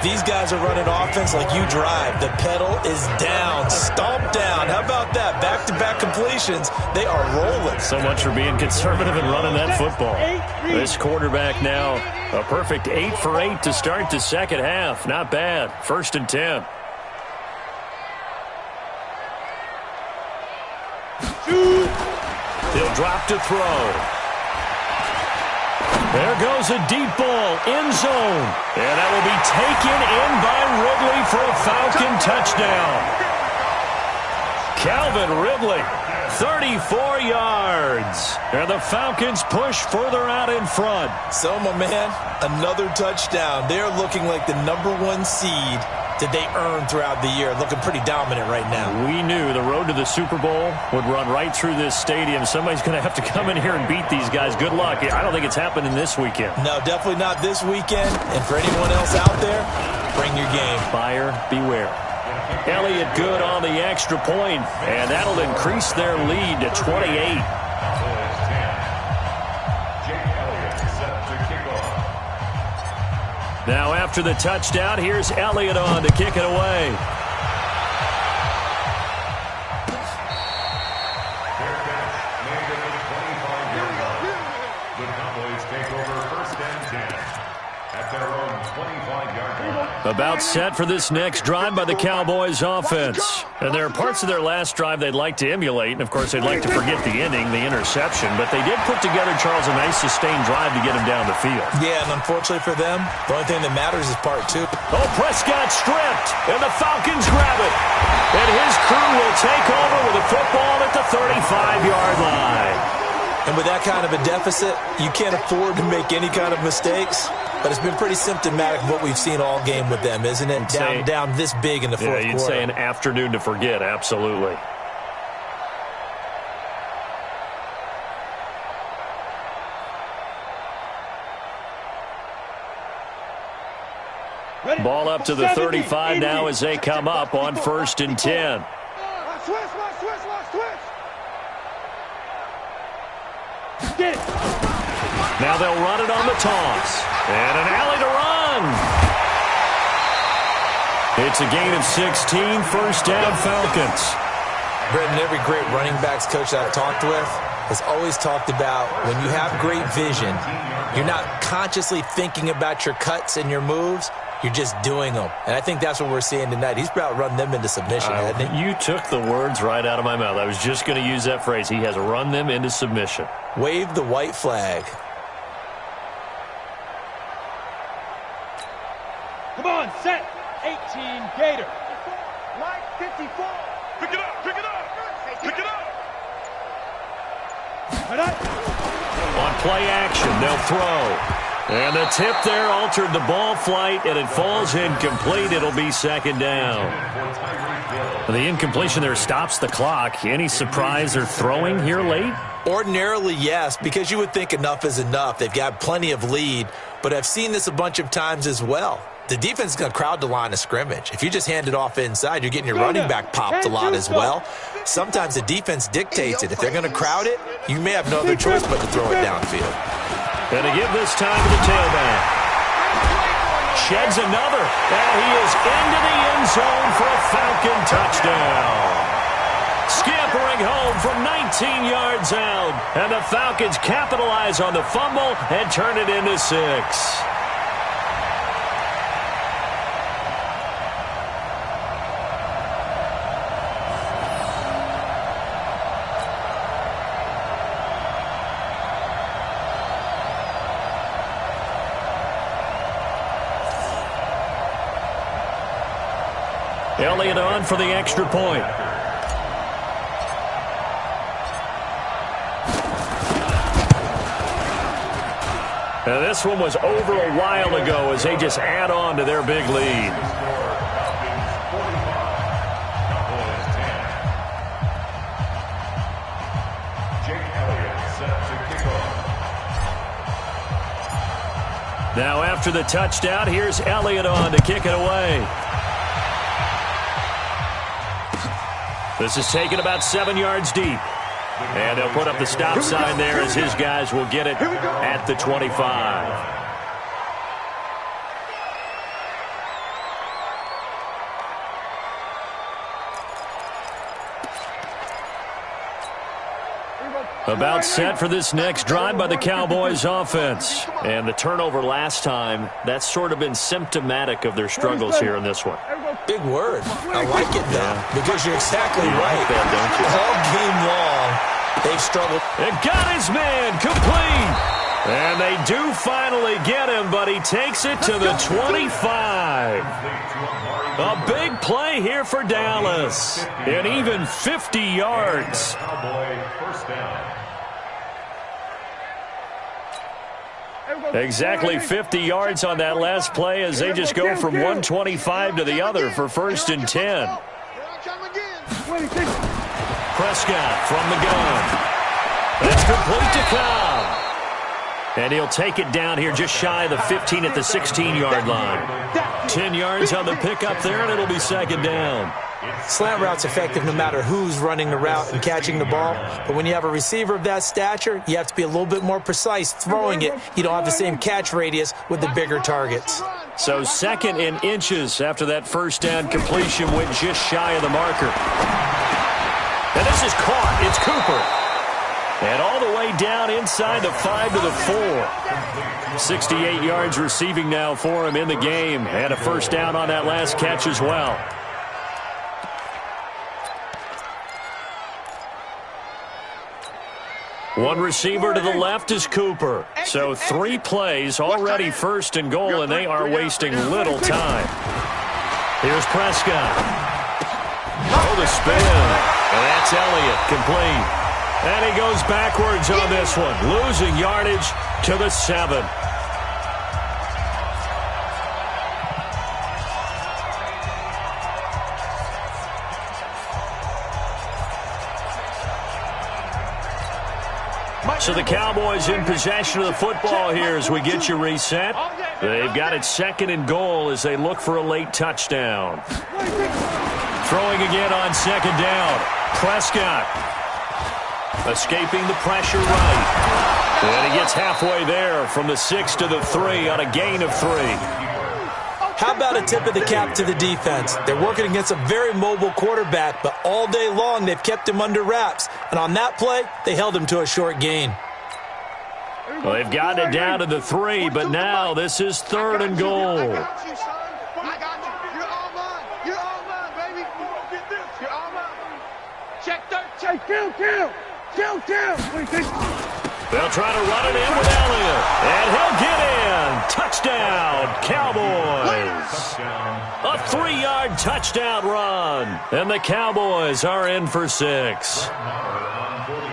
These guys are running offense like you drive. The pedal is down, stomp down. How about that? Back-to-back completions. They are rolling. So much for being conservative and running that football. This quarterback now, a perfect 8 for 8 to start the 2nd half. Not bad. 1st and 10. He'll drop to throw. There goes a deep ball, end zone. And that will be taken in by Ridley for a Falcon touchdown. Calvin Ridley, 34 yards. And the Falcons push further out in front. So, my man, another touchdown. They're looking like the #1 seed that they earned throughout the year. Looking pretty dominant right now. We knew the road to the Super Bowl would run right through this stadium. Somebody's going to have to come in here and beat these guys. Good luck. I don't think it's happening this weekend. No, definitely not this weekend. And for anyone else out there, bring your game. Buyer beware. Elliott good on the extra point, and that'll increase their lead to 28. Now after the touchdown, here's Elliott on to kick it away. The Cowboys take over at their own 25-yard line. About set for this next drive by the Cowboys offense. And there are parts of their last drive they'd like to emulate. And, of course, they'd like to forget the ending, the interception. But they did put together, Charles, a nice sustained drive to get him down the field. Yeah, and unfortunately for them, the only thing that matters is part two. Oh, Prescott stripped, and the Falcons grab it. And his crew will take over with the football at the 35-yard line. And with that kind of a deficit, you can't afford to make any kind of mistakes. But it's been pretty symptomatic of what we've seen all game with them, isn't it? Down this big in the fourth quarter. Yeah, you'd say an afternoon to forget, absolutely. Ball up to the 35 now as they come up on 1st and 10. Now they'll run it on the toss. And an alley to run. It's a gain of 16, first down Falcons. Brendan, every great running backs coach that I've talked with has always talked about when you have great vision, you're not consciously thinking about your cuts and your moves. You're just doing them. And I think that's what we're seeing tonight. He's about run them into submission, hasn't he? You took the words right out of my mouth. I was just going to use that phrase. He has run them into submission. Wave the white flag. Come on, set. 18, Gator. Line 54. Pick it up, pick it up, pick it up. On play action, they'll throw. And the tip there altered the ball flight, and it falls incomplete. It'll be second down. The incompletion there stops the clock. Any surprise they're throwing here late? Ordinarily, yes, because you would think enough is enough. They've got plenty of lead, but I've seen this a bunch of times as well. The defense is going to crowd the line of scrimmage. If you just hand it off inside, you're getting your running back popped a lot as well. Sometimes the defense dictates it. If they're going to crowd it, you may have no other choice but to throw it downfield. And to give this time to the tailback. Sheds another. And he is into the end zone for a Falcon touchdown. Scampering home from 19 yards out. And the Falcons capitalize on the fumble and turn it into 6. Elliott on for the extra point. Now this one was over a while ago as they just add on to their big lead. Now after the touchdown, here's Elliott on to kick it away. This is taken about 7 yards deep. And they'll put up the stop sign there as his guys will get it at the 25. About set for this next drive by the Cowboys offense. And the turnover last time, that's sort of been symptomatic of their struggles here in this one. Big word. I like it, though, because you're exactly right. Like that, don't you? All game long, they've struggled. And got his man complete. And they do finally get him, but he takes it to the 25. A big play here for Dallas. And even 50 yards. Exactly 50 yards on that last play as they just go from 125 to the other for 1st and 10. Prescott from the gun. That's complete to Cobb. And he'll take it down here just shy of the 15 at the 16-yard line. 10 yards on the pickup there, and it'll be second down. Slant route's effective no matter who's running the route and catching the ball. But when you have a receiver of that stature, you have to be a little bit more precise throwing it. You don't have the same catch radius with the bigger targets. So 2nd and inches after that first down completion went just shy of the marker. And this is caught. It's Cooper. And all the way down inside the 5 to the 4. 68 yards receiving now for him in the game. And a first down on that last catch as well. One receiver to the left is Cooper. So 3 plays, already first and goal, and they are wasting little time. Here's Prescott. Oh, the spin. And that's Elliott, complete. And he goes backwards on this one, losing yardage to the 7. So the Cowboys in possession of the football here as we get you reset. They've got it 2nd and goal as they look for a late touchdown. Throwing again on 2nd down. Prescott escaping the pressure right. And he gets halfway there from the 6 to the 3 on a gain of 3. How about a tip of the cap to the defense? They're working against a very mobile quarterback, but all day long they've kept him under wraps. And on that play, they held him to a short gain. Well, they've gotten it down to the 3, but now this is 3rd and goal. I got you, son. I got you. You're all mine. You're all mine, baby. Get this. You're all mine. Check 13. Kill. What do you think? They'll try to run it in with Elliott. And he'll get in. Touchdown, Cowboys. A 3-yard touchdown run. And the Cowboys are in for 6.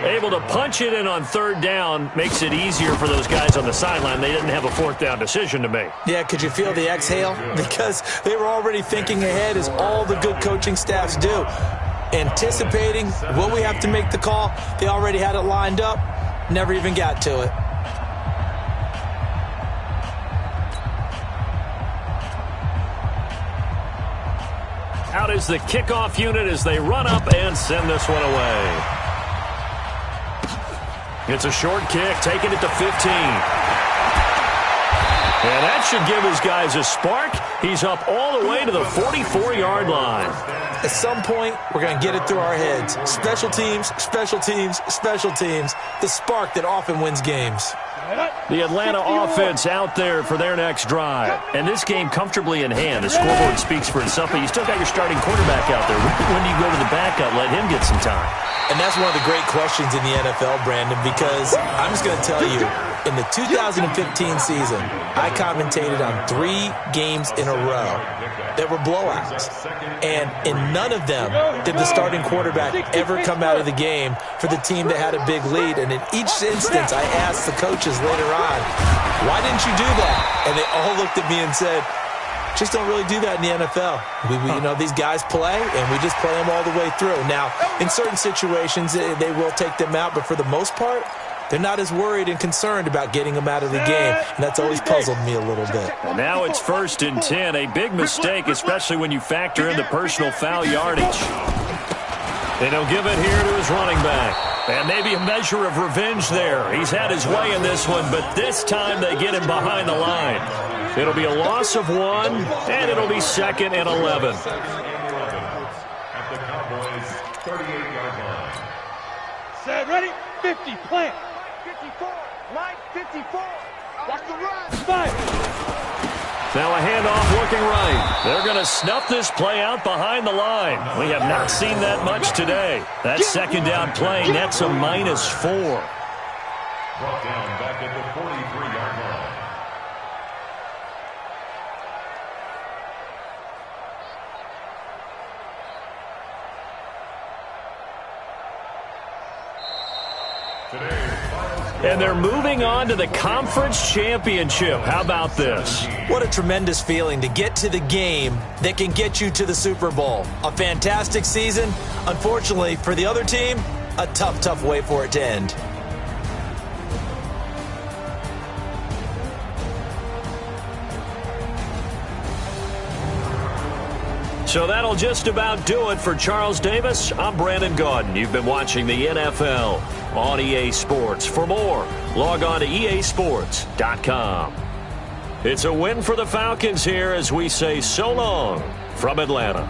Able to punch it in on 3rd down makes it easier for those guys on the sideline. They didn't have a 4th down decision to make. Yeah, could you feel the exhale? Because they were already thinking ahead, as all the good coaching staffs do. Anticipating, will we have to make the call? They already had it lined up. Never even got to it. Out is the kickoff unit as they run up and send this one away. It's a short kick, taking it to 15. And that should give his guys a spark. He's up all the way to the 44-yard line. At some point, we're going to get it through our heads. Special teams, special teams, special teams. The spark that often wins games. The Atlanta offense out there for their next drive. And this game comfortably in hand. The scoreboard speaks for itself, but you still got your starting quarterback out there. When do you go to the backup, let him get some time? And that's one of the great questions in the NFL, Brandon, because I'm just going to tell you, in the 2015 season, I commentated on 3 games in a row that were blowouts. And in none of them did the starting quarterback ever come out of the game for the team that had a big lead. And in each instance, I asked the coaches later on, why didn't you do that? And they all looked at me and said, just don't really do that in the NFL. You know, these guys play, and we just play them all the way through. Now, in certain situations, they will take them out, but for the most part, they're not as worried and concerned about getting them out of the game, and that's always puzzled me a little bit. And now it's 1st and 10, a big mistake, especially when you factor in the personal foul yardage. And he'll give it here to his running back. And maybe a measure of revenge there. He's had his way in this one, but this time they get him behind the line. It'll be a loss of 1, and it'll be 2nd and 11. At the Cowboys' 38-yard line. Set, ready, 50, plant. 54. Mike, 54. Watch the run. 5. Now a handoff looking right. They're going to snuff this play out behind the line. We have not seen that much today. That 2nd down play nets a -4. Brought down back at the 43-yard line. And they're moving on to the conference championship. How about this? What a tremendous feeling to get to the game that can get you to the Super Bowl. A fantastic season. Unfortunately, for the other team, a tough way for it to end. So that'll just about do it for Charles Davis. I'm Brandon Gaudin. You've been watching the NFL on EA Sports. For more, log on to easports.com. It's a win for the Falcons here as we say so long from Atlanta.